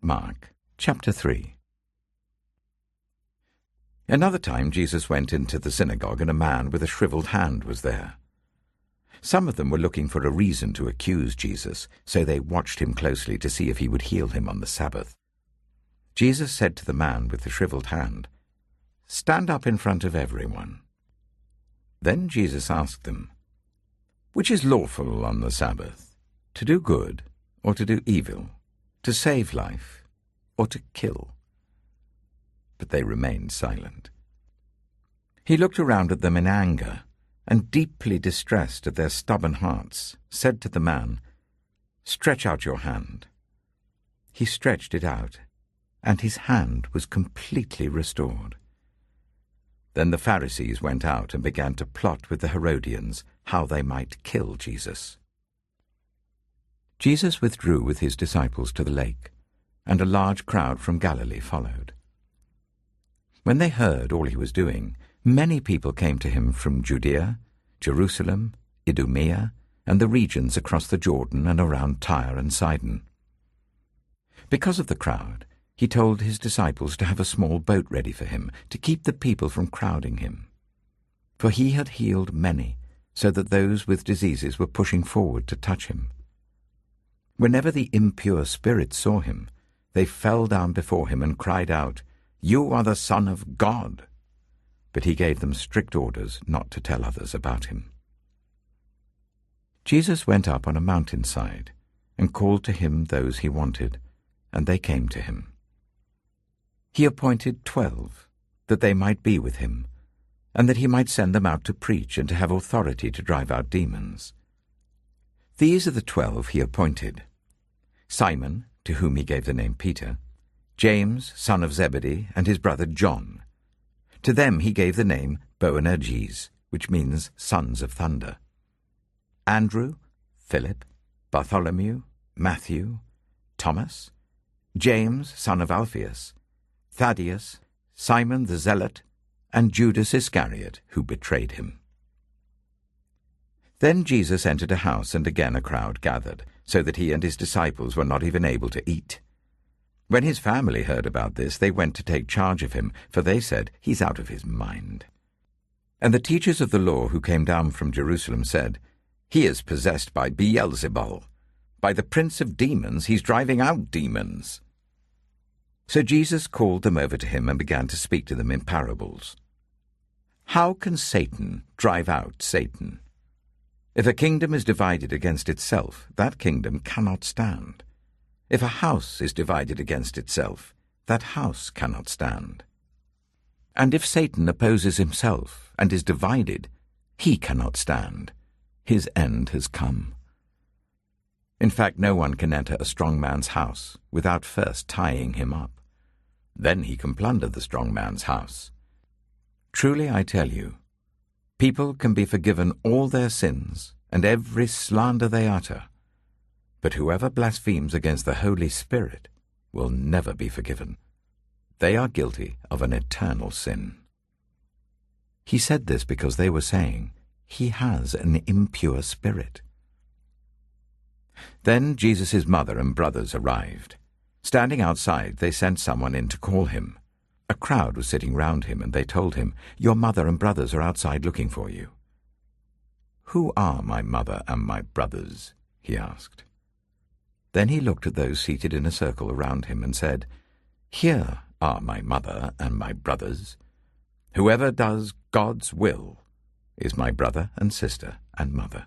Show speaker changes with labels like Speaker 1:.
Speaker 1: Mark chapter 3. Another time Jesus went into the synagogue, and a man with a shriveled hand was there. Some of them were looking for a reason to accuse Jesus, so they watched him closely to see if he would heal him on the Sabbath. Jesus said to the man with the shriveled hand, "Stand up in front of everyone." Then Jesus asked them, "Which is lawful on the Sabbath, to do good or to do evil, to save life or to kill?" But they remained silent. He looked around at them in anger, and deeply distressed at their stubborn hearts, said to the man, "Stretch out your hand." He stretched it out, and his hand was completely restored. Then the Pharisees went out and began to plot with the Herodians how they might kill Jesus. Jesus withdrew with his disciples to the lake, and a large crowd from Galilee followed. When they heard all he was doing, many people came to him from Judea, Jerusalem, Idumea, and the regions across the Jordan and around Tyre and Sidon. Because of the crowd, he told his disciples to have a small boat ready for him, to keep the people from crowding him. For he had healed many, so that those with diseases were pushing forward to touch him. Whenever the impure spirits saw him, they fell down before him and cried out, "You are the Son of God!" But he gave them strict orders not to tell others about him. Jesus went up on a mountainside and called to him those he wanted, and they came to him. He appointed 12, that they might be with him, and that he might send them out to preach and to have authority to drive out demons. These are the 12 he appointed: Simon, to whom he gave the name Peter, James, son of Zebedee, and his brother John. To them he gave the name Boanerges, which means sons of thunder. Andrew, Philip, Bartholomew, Matthew, Thomas, James, son of Alphaeus, Thaddeus, Simon the Zealot, and Judas Iscariot, who betrayed him. Then Jesus entered a house, and again a crowd gathered, so that he and his disciples were not even able to eat. When his family heard about this, they went to take charge of him, for they said, "He's out of his mind." And the teachers of the law who came down from Jerusalem said, "He is possessed by Beelzebul. By the prince of demons he's driving out demons." So Jesus called them over to him and began to speak to them in parables. "How can Satan drive out Satan? If a kingdom is divided against itself, that kingdom cannot stand. If a house is divided against itself, that house cannot stand. And if Satan opposes himself and is divided, he cannot stand. His end has come. In fact, no one can enter a strong man's house without first tying him up. Then he can plunder the strong man's house. Truly I tell you, people can be forgiven all their sins and every slander they utter, but whoever blasphemes against the Holy Spirit will never be forgiven. They are guilty of an eternal sin." He said this because they were saying, "He has an impure spirit." Then Jesus' mother and brothers arrived. Standing outside, they sent someone in to call him. A crowd was sitting round him, and they told him, "Your mother and brothers are outside looking for you." "Who are my mother and my brothers?" he asked. Then he looked at those seated in a circle around him and said, "Here are my mother and my brothers. Whoever does God's will is my brother and sister and mother."